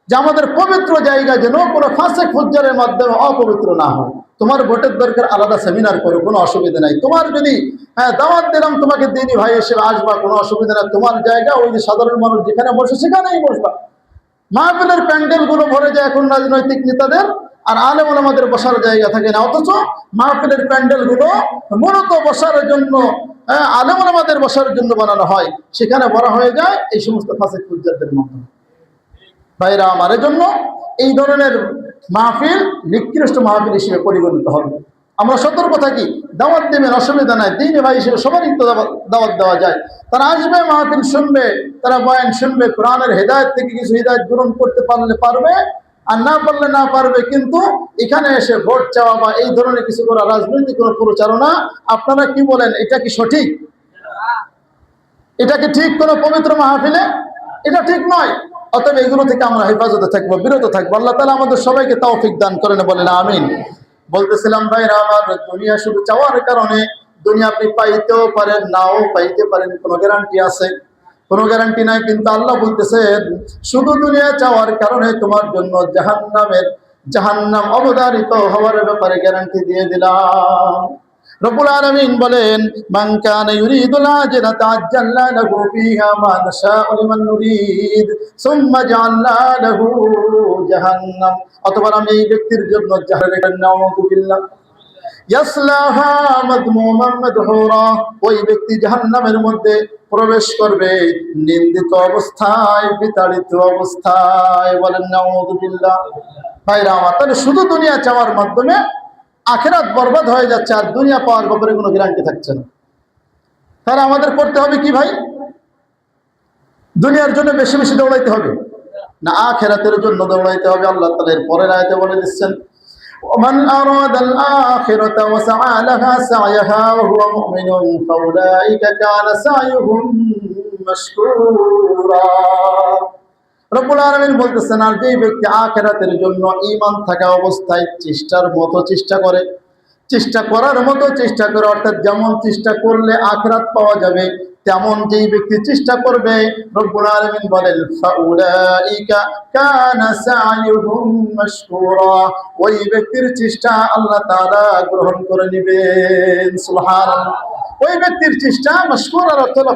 যে আমাদের পবিত্র জায়গা যেন কোনো ফাসেক ফুজ্জারের মাধ্যমে অপবিত্র না হয়। তোমার ভোটের দরকার আলাদা সেমিনার করো, কোনো অসুবিধা নাই। তোমার যদি দাওয়াত দিলাম তোমাকে দিনী ভাই হিসেবে আসবা, কোনো অসুবিধা নাই। তোমার জায়গা ওই যে সাধারণ মানুষ যেখানে বসে সেখানেই বসবা। মাহফিলের প্যান্ডেল গুলো ভরে যায় এখন রাজনৈতিক নেতাদের, আর আলেম ওলামাদের বসার জায়গা থাকে না। অথচ মাহফিলের প্যান্ডেল গুলো মূলত বসার জন্য, আলেম ওলামাদের বসার জন্য বানানো হয়, সেখানে ভরা হয়ে যায় এই সমস্ত ফাসিক ফুজ্জারদের মাধ্যমে। ভাইরা আমার, এজন্য এই ধরনের মাহফিল নিকৃষ্ট মাহফিল হিসেবে পরিগণিত হবে। আমরা সতর্ক থাকি, দাওয়াত দেবেন অসুবিধা নাই, দিন ভাই হিসেবে সবারই তো দাওয়াত দেওয়া যায়। তারা আসবে, মাহফিল শুনবে, তারা বয়ান শুনবে, কোরআনের হেদায়েত থেকে কিছু হেদায়েত গ্রহণ করতে পারলে পারবে, আর না পারলে না পারবে। কিন্তু এখানে এসে ভোট চাওয়া বা এই ধরনের কিছু করা, রাজনৈতিক কোনো প্রচারণা, আপনারা কি বলেন, এটা কি সঠিক? এটা কি ঠিক কোনো পবিত্র মাহফিলে? এটা ঠিক নয়। অতএব এগুলো থেকে আমরা হেফাজতে থাকবো, বিরত থাকবো। আল্লাহ তাআলা আমাদের সবাইকে তৌফিক দান করেন, বলেন আমিন। বলতেছিলাম ভাইরা আমার, দুনিয়া শুধু চাওয়ার কারণে, দুনিয়া আপনি পাইতেও পারেন, নাও পাইতে পারেন, কোনো গ্যারান্টি আছে? কোনো গ্যারান্টি নাই। কিন্তু আল্লাহ বলতেছেন, শুধু দুনিয়া চাওয়ার কারণে তোমার জন্য জাহান্নাম অবধারিত হওয়ার ব্যাপারে গ্যারান্টি দিয়ে দিলাম। রব্বুল আলামিন বলেন, মান কানা ইউরিদুল আজিলাতা আজ্জালনা লাহু ফিহা মা নাশাউ লিমান নুরিদ সুম্মা জাআলনা লাহু জাহান্নাম। অথবা আমি এই ব্যক্তির জন্য জাহান্নাম, নাউযুবিল্লাহ, ইয়াসলাহা মাদমুমান মাদহুরা, ওই ব্যক্তি জাহান্নামের মধ্যে প্রবেশ করবে নিন্দিত অবস্থায়, বিতাড়িত অবস্থায়, বলেন নাউযুবিল্লাহ। ভাইরা আমার, তাহলে শুধু দুনিয়া চাওয়ার মাধ্যমে আখিরাত বরবাদ হয়ে যাচ্ছে, আর দুনিয়া পাওয়ার ব্যাপারে কোনো গ্যারান্টি থাকছে না। তাহলে আমাদের করতে হবে কি ভাই? দুনিয়ার জন্য বেশি বেশি দৌড়াইতে হবে না আখিরাতের জন্য দৌড়াইতে হবে? আল্লাহ তাআলা এর পরের আয়াতে বলে দিচ্ছেন, ওমান আরাদাল আখিরাতা ওয়া সাআ লাহা সা'য়াহা ওয়া হুয়া মুমিনুন ফাউলাইকা কানা সা'য়ুহুম মাশকুরা। রব্বুল আলামিন বলতেছেন, আর যেই ব্যক্তি আখিরাতের জন্য ঈমান থাকা অবস্থায় চেষ্টার মতো চেষ্টা করে, চেষ্টা করার মতো চেষ্টা করে, অর্থাৎ যেমন চেষ্টা করলে আখিরাত পাওয়া যাবে তেমন যেই ব্যক্তি চেষ্টা করবে, রব্বুল আলামিন বলেন, ফাউলাইকা কানা সা'য়ুহুম মাশকুরা, ওই ব্যক্তির চেষ্টা আল্লাহ তাআলা গ্রহণ করে নেবেন। সুবহানাল্লাহ। ওই ব্যক্তির চেষ্টা মাশকুরার অর্থ হলো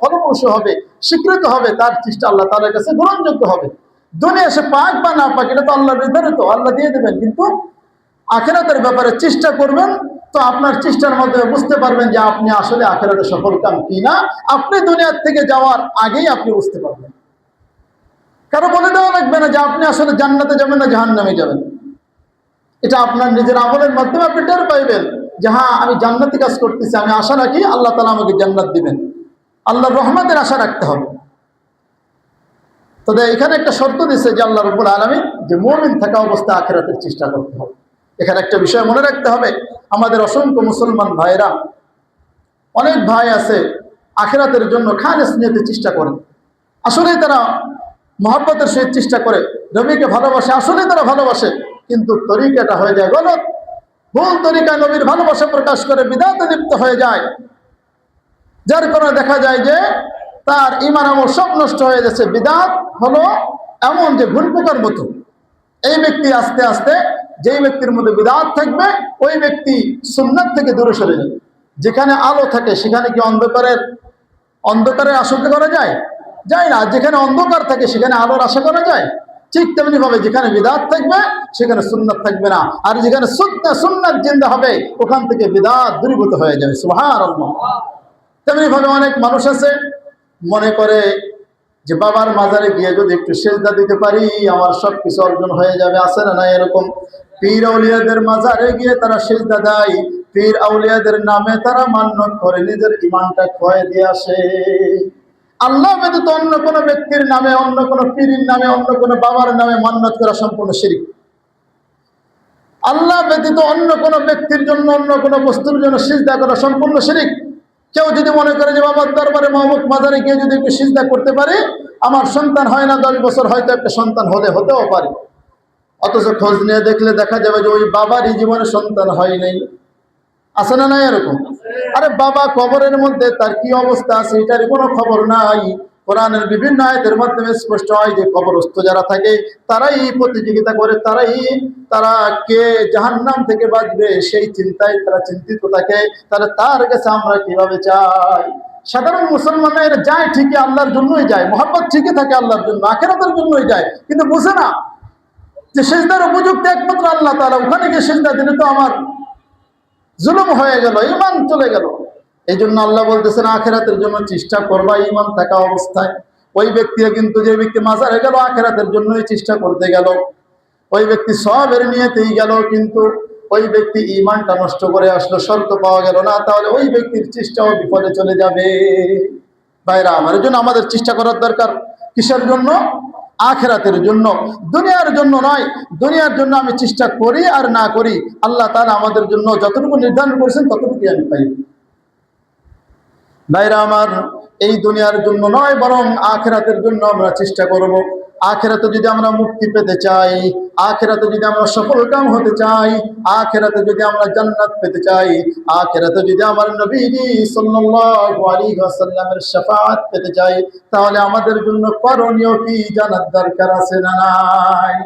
ফলপ্রসূ হবে, স্বীকৃত হবে, তার চেষ্টা আল্লাহ তাআলার কাছে গ্রহণযোগ্য হবে। দুনিয়া সে পাক বা না পাক এটা তো আল্লাহর নির্ধারিত, আল্লাহ দিয়ে দেবেন। কিন্তু আখিরাতের ব্যাপারে চেষ্টা করবেন, তো আপনার চেষ্টার মাধ্যমে বুঝতে পারবেন যে আপনি আসলে আখিরাতে সফল কাম কিনা। আপনি দুনিয়ার থেকে যাওয়ার আগেই আপনি বুঝতে পারবেন। কারো বলে দেওয়া লাগবে না যে আপনি আসলে জান্নাতে যাবেন না জাহান্নামে যাবেন। এটা আপনার নিজের আমলের মাধ্যমে আপনি টের পাইবেন যে হ্যাঁ, আমি জান্নাতি কাজ করতেছি, আমি আশা রাখি আল্লাহ তাআলা আমাকে জান্নাত দিবেন। আল্লাহর রহমতের আশা রাখতে হবে। তবে এখানে একটা শর্ত দিয়েছে যে আল্লাহ রাব্বুল আলামিন, যে মুমিন থাকা অবস্থায় আখিরাতের চেষ্টা করতে হবে। এখানে একটা বিষয় মনে রাখতে হবে, আমাদের অসংখ্য মুসলমান ভাইরা, অনেক ভাই আছে আখিরাতের জন্য খালেস নিয়তে চেষ্টা করে, আসলেই তারা মহব্বতের সহিত চেষ্টা করে, নবীকে ভালোবাসে, আসলেই তারা ভালোবাসে, কিন্তু তরিকাটা হয়ে যায় গলত, ভুল তরিকায় নবীর ভালোবাসা প্রকাশ করে বিদআতে লিপ্ত হয়ে যায়, যার কারণে দেখা যায় যে তার ঈমান আমল সব নষ্ট হয়ে যাচ্ছে। বিদআত হলো এমন যে ঘুণ পোকার মতো, এই ব্যক্তি আস্তে আস্তে, যেই ব্যক্তির মধ্যে বিদআত থাকবে ওই ব্যক্তি সুন্নাত থেকে দূরে সরে যাবে। যেখানে আলো থাকে সেখানে কি অন্ধকারের আশঙ্কা করা যায়? যায় না। যেখানে অন্ধকার থাকে সেখানে আলোর আশা করা যায়? ঠিক তেমনি ভাবে যেখানে বিদআত থাকবে সেখানে সুন্নাত থাকবে না, আর যেখানে সুন্নাত জিন্দা হবে ওখান থেকে বিদআত দূরীভূত হয়ে যাবে। সুবহানাল্লাহ। তেমনি ভাবে অনেক মানুষ আছে মনে করে যে বাবার মাজারে গিয়ে যদি একটু সেজদা দিতে পারি আমার সবকিছু অর্জন হয়ে যাবে। আছে না না এরকম? পীর আউলিয়াদের মাজারে গিয়ে তারা সেজদা দেয়, পীর আউলিয়াদের নামে তারা মান্যত করে, নিজের ঈমানটা ক্ষয় দিয়ে আসে। আল্লাহ ব্যতীত অন্য কোনো ব্যক্তির নামে, অন্য কোনো পীরের নামে, অন্য কোনো বাবার নামে মান্যত করা সম্পূর্ণ শিরক। আল্লাহ ব্যতীত অন্য কোনো ব্যক্তির জন্য, অন্য কোনো বস্তুর জন্য সিজদা করা সম্পূর্ণ শিরক। কেউ যদি মনে করে যে বাবার দরবারে মাহমুদ মাজারে গিয়ে যদি একটু সিজদা করতে পারে আমার সন্তান হয় না, 10 বছর হয়তো একটা সন্তান হতেও পারে, অথচ খোঁজ নিয়ে দেখলে দেখা যাবে যে ওই বাবারই জীবনে সন্তান হয় নাই। আছে না নাই এরকম? আরে বাবা কবরের মধ্যে তার কি অবস্থা আছে এটার কোনো খবর নাই। কোরআনের বিভিন্ন আয়াতের মাধ্যমে স্পষ্ট হয় যে কবরস্থ যারা থাকে তারাই প্রতিযোগিতা করে, তারা কে জাহান্নাম থেকে বাঁচবে সেই চিন্তায় তারা চিন্তিত থাকে। তাহলে তার কাছে আমরা কিভাবে চাই? সাধারণ মুসলমানরা এরা যায় ঠিকই, আল্লাহর জন্যই যায়, মহব্বত ঠিকই থাকে আল্লাহর জন্য, আখিরাতের জন্যই যায়, কিন্তু বুঝে না যে সিজদার উপযুক্ত একমাত্র আল্লাহ তাআলা। ওখানে গিয়ে সিজদা দিলে তো আমার জুলুম হয়ে গেল, ঈমান চলে গেল। এই জন্য আল্লাহ বলতেছেন আখিরাতের জন্য চেষ্টা করবা ঈমান থাকা অবস্থায়। ওই ব্যক্তিও কিন্তু, যে ব্যক্তি মাজারে গেল আখিরাতের জন্যই চেষ্টা করতে গেল, ওই ব্যক্তি সওয়াবের নিয়তেই গেল, কিন্তু ওই ব্যক্তি ঈমানটা নষ্ট করে আসলো, শর্ত পাওয়া গেল না, তাহলে ওই ব্যক্তির চেষ্টাও বিফলে চলে যাবে। ভাইরা আমার, এর জন্য আমাদের চেষ্টা করার দরকার কিসের জন্য? আখিরাতের জন্য, দুনিয়ার জন্য নয়। দুনিয়ার জন্য আমি চেষ্টা করি আর না করি, আল্লাহ তাআলা আমাদের জন্য যতটুকু নির্ধারণ করেছেন ততটুকুই আমি পাই। ভাইরা আমার, এই দুনিয়ার জন্য নয়, বরং আখিরাতের জন্য আমরা চেষ্টা করব। আখিরাতে যদি আমরা মুক্তি পেতে চাই, আখিরাতে যদি আমরা সফলকাম হতে চাই, আখিরাতে যদি আমরা জান্নাত পেতে চাই, আখিরাতে যদি আমার নবীজি সাল্লাল্লাহু আলাইহি ওয়াসাল্লামের শাফাআত পেতে চাই, তাহলে আমাদের জন্য করণীয় কি জানার দরকার আছে না নাই?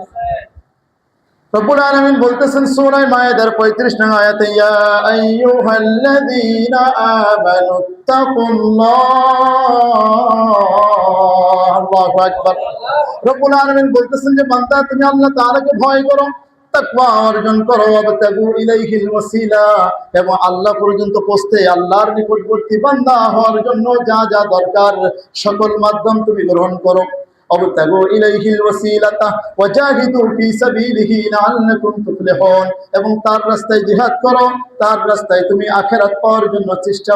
রব্বুল আলামিন বলতেছেন সূরা মায়েদার 35 নং আয়াতে, ইয়া আইয়ুহাল্লাযীনা আমানুত্তাকুল্লাহ। আল্লাহু আকবার। রব্বুল আলামিন বলতেছেন যে বান্দা, তুমি আল্লাহ তাআলাকে ভয় করো, তাকওয়া অর্জন করো, ওয়াবতাগু ইলাইহিল ওয়াসিলা, এবং আল্লাহ পর্যন্ত পৌঁছতে, আল্লাহর নিকটবর্তী বান্দা হওয়ার জন্য যা যা দরকার সকল মাধ্যম তুমি গ্রহণ করো। ওয়াবতাগু ইলাইহিল ওয়াসিলাতা ওয়াজাহিদু ফি সাবিলিহি লাআল্লাকুম তুফলিহুন, এবং তার রাস্তায় জিহাদ করো, তার রাস্তায় তুমি আখিরাত পাওয়ার জন্য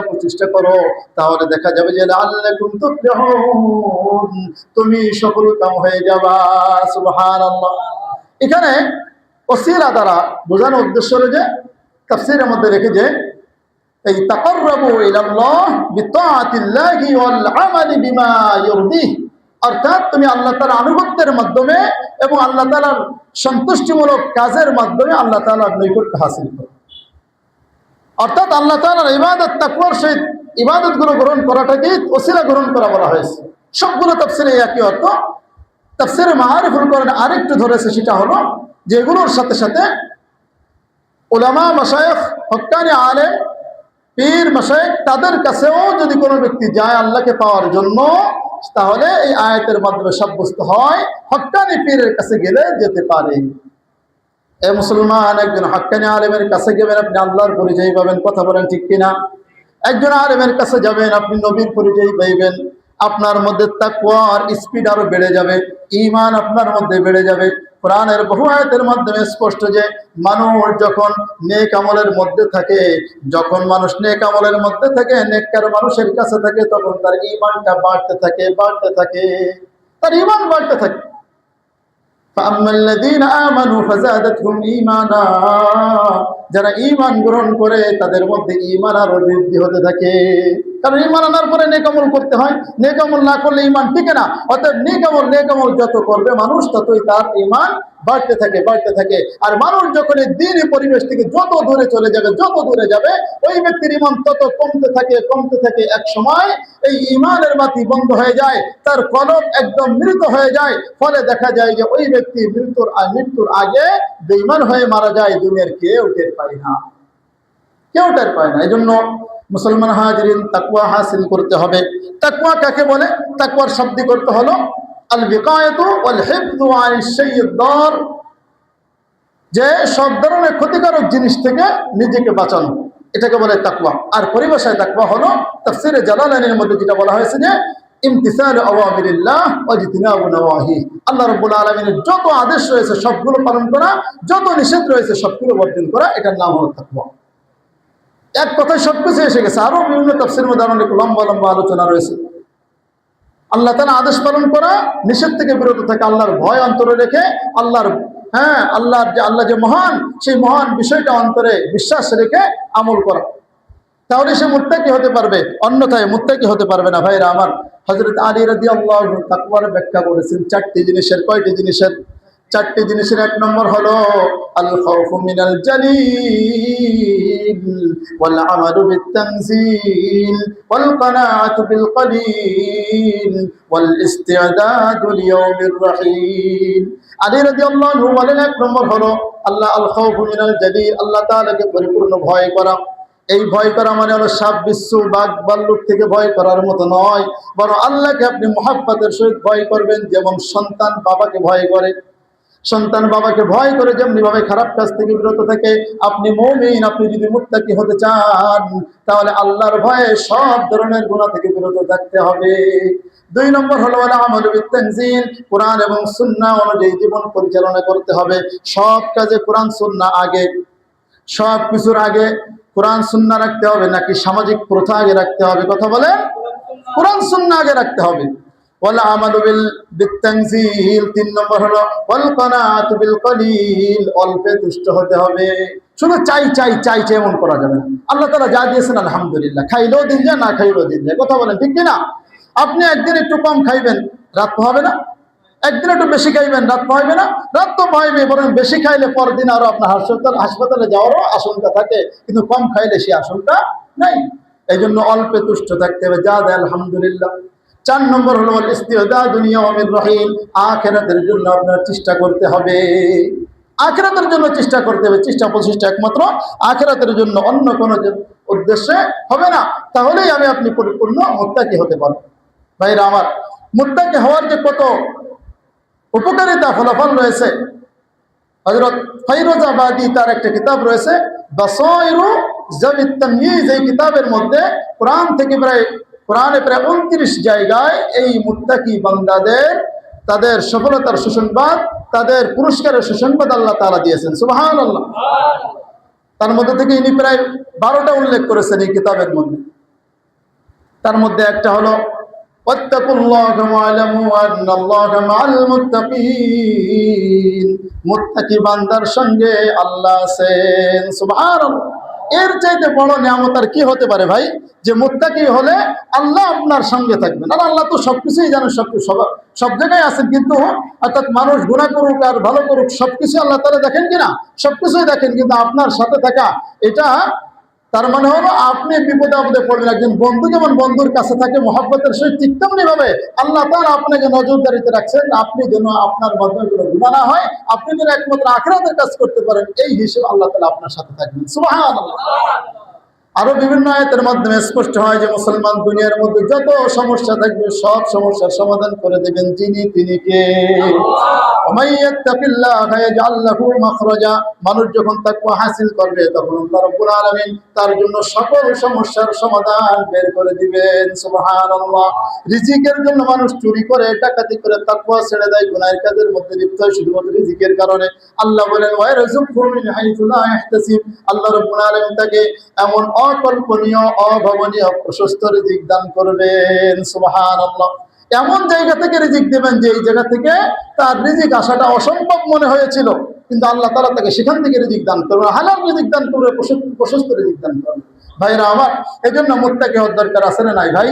প্রচেষ্টা করো, তাহলে দেখা যাবে যে লাআল্লাকুম তুফলিহুন, তুমি সফলকাম হয়ে যাবা। সুবহানাল্লাহ। এখানে ওসিলা দ্বারা বোঝানোর উদ্দেশ্য হলো যে, তাফসীরের মধ্যে রেখে যে এই তাকাররাবু ইলাল্লাহ বিতাআতিল্লাহি ওয়াল আমালি বিমা ইউরদিহ, অর্থাৎ তুমি আল্লাহ তাআলার আনুগত্যের মাধ্যমে এবং আল্লাহ তাআলার সন্তুষ্টিমূলক কাজের মাধ্যমে আল্লাহ তাআলার নৈকট্য হাসিল করো। অর্থাৎ আল্লাহ তাআলার ইবাদত, তাকওয়ার সহিত ইবাদতগুলো গ্রহণ করাটাকে ওসিলা গ্রহণ করা বলা হয়েছে। সবগুলো তাফসীরে একই অর্থ। তাফসীরে মাআরিফুল কোরআন আরেকটু ধরেছে, সেটা হলো যে এগুলোর সাথে সাথে উলামা, মাশায়েখ, হক্কানি আলেম, পীর, মাশায়েখ, তাদের কাছেও যদি কোনো ব্যক্তি যায় আল্লাহকে পাওয়ার জন্য, তাহলে এই আয়াতের মাধ্যমে সাব্যস্ত হয় হক্কানি পীরের কাছে গেলে যেতে পারে। এ মুসলমান, একজন হক্কানি আলেমের কাছে গেবেন, আপনি আল্লাহর পরিচয় পাবেন। কথা বলেন ঠিক কিনা? একজন আলেমের কাছে যাবেন, আপনি নবীর পরিচয় পাইবেন, আপনার মধ্যে তাকওয়ার স্পিড আরো বেড়ে যাবে, ঈমান আপনার মধ্যে বেড়ে যাবে। কোরআনের বহু আয়াতের মাধ্যমে স্পষ্ট যে মানুষ যখন নেক আমলের মধ্যে থাকে, যখন মানুষ নেক আমলের মধ্যে থাকে, নেককার মানুষের কাছে থাকে, তখন তার ঈমানটা বাড়তে থাকে, তার ঈমান বাড়তে থাকে। ফাআম্মাল্লাযীনা আমানু ফাযাদাতহুম ঈমানা, যারা ঈমান গ্রহণ করে তাদের মধ্যে ঈমান আরো বৃদ্ধি হতে থাকে। কারণ ঈমান আনার পরে নেক আমল করতে হয়, নেক আমল না করলে ঈমান টিকে না। অতএব নেক আমল যত করবে মানুষ, ততই তার ঈমান বাড়তে থাকে। আর মানুষ যখন এই দ্বীনি পরিবেশ থেকে যত দূরে চলে যাবে, ওই ব্যক্তির ঈমান তত কমতে থাকে। এক সময় এই ঈমানের বাতি বন্ধ হয়ে যায়, তার কলব একদম মৃত হয়ে যায়। ফলে দেখা যায় যে ওই ব্যক্তি মৃত্যুর আগে বেঈমান হয়ে মারা যায়। দুনিয়ার কেউ টের পায় না। এই জন্য মুসলমান হাজিরিন, তাকওয়া হাসিল করতে হবে। তাকওয়া কাকে বলে? তাকওয়ার শাব্দিক অর্থ হলো আল বিকায়াতু ওয়াল হিফযু আনিশ শাইইদ দার, যে সব ধরনের ক্ষতিকারক জিনিস থেকে নিজেকে বাঁচানো, এটাকে বলে তাকওয়া। আর পরিভাষায় তাকওয়া হলো তাফসীরে জালালাইনের মধ্যে যেটা বলা হয়েছে যে ইমতিসাল আওয়ামিরিল্লাহ ওয়া ইজতিনাবু নওয়াহি, আল্লাহ রাব্বুল আলামিনের যত আদেশ রয়েছে সবগুলো পালন করা, যত নিষেধ রয়েছে সবগুলো বর্জন করা, এটার নাম হলো তাকওয়া। এক কথায় সবকিছু এসে গেছে। আরো বিভিন্ন তাফসীরের মধ্যে অনেক লম্বা আলোচনা রয়েছে। আল্লাহ তাআলা আদেশ পালন করা, নিষেধ থেকে বিরত থাকা, আল্লাহর ভয় অন্তরে রেখে, আল্লাহ যে মহান, সেই মহান বিষয়টা অন্তরে বিশ্বাস রেখে আমল করা, তাহলে সে মুত্তাকি হতে পারবে, অন্যথায় মুত্তাকি হতে পারবে না। ভাইরা আমার, হযরত আলী রাদিয়াল্লাহু আনহু তাকওয়ার ব্যাখ্যা করেছেন চারটি জিনিসের। কয়টি জিনিসের? চারটি জিনিসের। এক নম্বর হলো আল খাউফু মিনাল জালিল ওয়াল আমালু বিত তানজিল ওয়াল কানাআতু বিল কলিল ওয়াল ইস্তিআদাদু লিয়াউমির রহিম। আলী রাদিয়াল্লাহু আনহু বলেন, এক নম্বর হলো আল খাউফু মিনাল জালিল, আল্লাহ তাআলাকে পরিপূর্ণ ভয় করা। এই ভয় করা মানে হলো সাপ বিচ্ছু বাঘ ভাল্লুক থেকে ভয় করার মতো নয়, বরং আল্লাহকে আপনি মুহাব্বতের সহিত ভয় করবেন। যেমন সন্তান বাবাকে ভয় করে, সন্তান বাবাকে ভয় করে যেমনি ভাবে খারাপ কাজ থেকে বিরত থাকে, আপনি মুমিন, আপনি যদি মুত্তাকি হতে চান তাহলে আল্লাহর ভয়ে সব ধরনের গুনাহ থেকে বিরত থাকতে হবে। 2 নম্বর হলো আমালু বিত-তানজিল, কোরআন এবং সুন্নাহ অনুযায়ী জীবন পরিচালনা করতে হবে। সব কাজে কোরআন সুন্নাহ আগে, সব কিছুর আগে কোরআন সুন্নাহ রাখতে হবে নাকি সামাজিক প্রথা আগে রাখতে হবে? কথা বলেন। কোরআন সুন্নাহ আগে রাখতে হবে। ওয়ালা আমালু বিত-তানজিল, 3 নম্বর হলো ওয়াল কানাআতু বিল কলিল, অল্পে তুষ্ট হতে হবে। শুধু চাই চাই চাই চাই এমন করা যাবে না। আল্লাহ তাআলা যা দিয়েছেন আলহামদুলিল্লাহ, খাইলেও দিন যায়, না খাইলেও দিন যায়। কথা বলেন, ঠিক কি না? আপনি একদিন একটু কম খাইবেন, রাত পাবে না? একদিন একটু বেশি খাইবেন, রাত পাইবে না? রাত তো পাইবে, বরং বেশি খাইলে পরদিন আরো আপনার হাসপাতালে যাওয়ারও আশঙ্কা থাকে, কিন্তু কম খাইলে সে আশঙ্কা নাই। এই জন্য অল্পে তুষ্ট থাকতে হবে, যা দেয় আলহামদুলিল্লাহ। 4 নম্বর হলো ইস্তিদাদু লিয়াউমির রহিম, আখিরাতের জন্য আপনার চেষ্টা করতে হবে। আখিরাতের জন্য চেষ্টা করতে হবে। চেষ্টা প্রচেষ্টা একমাত্র আখিরাতের জন্য, অন্য কোনো উদ্দেশ্যে হবে না। তাহলেই আপনি পরিপূর্ণ মুত্তাকি হতে পারবেন। ভাইরা আমার, মুত্তাকি হওয়ার যে কত উপকারিতা ফলাফল রয়েছে, হযরত ফাইরুজাবাদী তার একটা কিতাব রয়েছে বাসায়রু যাবিত তাময়িজ, এই কিতাবের মধ্যে কোরআনে প্রায় 29 জায়গায় এই মুত্তাকি বান্দাদের তাদের সফলতার সুসংবাদ, তাদের পুরস্কারের সুসংবাদ আল্লাহ তাআলা দিয়েছেন। সুবহানাল্লাহ। তার মধ্যে থেকে ইনি প্রায় 12টা উল্লেখ করেছেন এই কিতাবের মধ্যে। তার মধ্যে একটা হলো ওয়াত্তাকুল্লাহা ওয়া'লামু আন্নাল্লাহা মা'আল মুত্তাকিন, মুত্তাকি বান্দার সঙ্গে আল্লাহ আছেন। সুবহানাল্লাহ। এর চাইতে বড় নিয়ামত আর কি হতে পারে ভাই, যে মুত্তাকি হলে আল্লাহ আপনার সঙ্গে থাকবেন। আর আল্লাহ তো সবকিছুই জানেন, সব জায়গায় আছেন, কিন্তু অর্থাৎ মানুষ গুনাহ করুক আর ভালো করুক সবকিছু আল্লাহ তাআলা দেখেন কিনা? সবকিছুই দেখেন, কিন্তু আপনার সাথে থাকা, এটা তার মানে হলো আপনি বিপদে আপদে পড়বেন। একজন বন্ধু যেমন বন্ধুর কাছে থাকে মহব্বতের সহিত, ঠিক তেমনি ভাবে আল্লাহ তাআলা আপনাকে নজরদারিতে রাখছেন, আপনি যেন আপনার মাধ্যমে কোনো গুনাহ না হয়, আপনি যেন একমাত্র আখিরাতের কাজ করতে পারেন, এই হিসেবে আল্লাহ তাআলা আপনার সাথে থাকবেন। সুবহানাল্লাহ। আরো বিভিন্ন আয়াতের মাধ্যমে স্পষ্ট হয় যে মুসলমান দুনিয়ার মধ্যে যত সমস্যা থাকবে সব সমস্যার সমাধান করে দেবেন তিনি কে? মানুষ যখন তাকওয়া হাসিল করবে তখন আল্লাহ রাব্বুল আলামিন তার জন্য সকল সমস্যার সমাধান বের করে দিবেন। সুবহানাল্লাহ। রিজিকের জন্য মানুষ চুরি করে, ডাকাতি করে, তাকওয়া ছেড়ে দেয়, গুনাহের কাজের মধ্যে লিপ্ত হয় শুধুমাত্র রিজিকের কারণে। আল্লাহ বলেন ওয়ারযুকহু মিন হাইথু লা ইয়াহতাসিব, আল্লাহ রাব্বুল আলামিন তাকে এমন অকল্পনীয় অভাবনীয় প্রশস্ত রিজিক দান করবেন। সুবহানাল্লাহ। এমন জায়গা থেকে রিজিক দেবেন যে এই জায়গা থেকে তার রিজিক আসাটা অসম্ভব মনে হয়েছিল, কিন্তু আল্লাহ তাআলা তাকে সেখান থেকে রিজিক দান করবেন, হালাল রিজিক দান করবে, প্রশস্ত রিজিক দান করবে। ভাইরা আমার, এই জন্য মুত্তাকি হওয়ার দরকার আছে না নাই ভাই?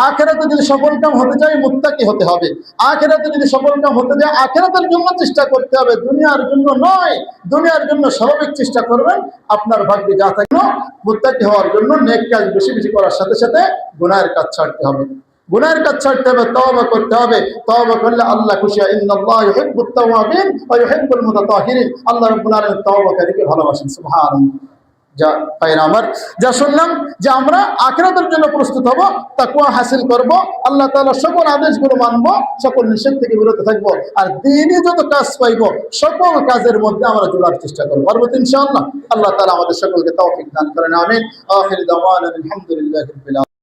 আখিরাতে যদি সফলকাম হতে চাই মুত্তাকি হতে হবে। আখিরাতে যদি সফলকাম হতে চাই আখিরাতের জন্য চেষ্টা করতে হবে, দুনিয়ার জন্য নয়। দুনিয়ার জন্য স্বাভাবিক চেষ্টা করবেন, আপনার ভাগ্যে যা থাকলো। মুত্তাকি হওয়ার জন্য নেক কাজ বেশি বেশি করার সাথে সাথে গুনাহের কাজ ছাড়তে হবে, গুনাহের কাজ ছাড়তে হবে, তওবা করতে হবে। তওবা করলে আল্লাহ খুশি হয়। ইন্নাল্লাহা ইউহিব্বুত তাওয়াবিন ওয়া ইউহিব্বুল মুতাতাহহিরিন, আল্লাহ রাব্বুল আলামিন তওবাকারীকে ভালোবাসেন। সুবহানাল্লাহ। যা ভাইরা আমার, যা শুনলাম যে আমরা আখিরাতের জন্য প্রস্তুত হব, তাকওয়া হাসিল করব, আল্লাহ তাআলার সকল আদেশগুলো মানব, সকল নিষেধ থেকে বিরত থাকব, আর দ্বীনি যত কাজ পাইব সকল কাজের মধ্যে আমরা চলার চেষ্টা করব, পারবো তো ইনশাআল্লাহ। আল্লাহ তাআলা আমাদের সকলকে তৌফিক দান করেন, আমিন। আখির দাওয়ানা আলহামদুলিল্লাহি রাব্বিল আলামিন।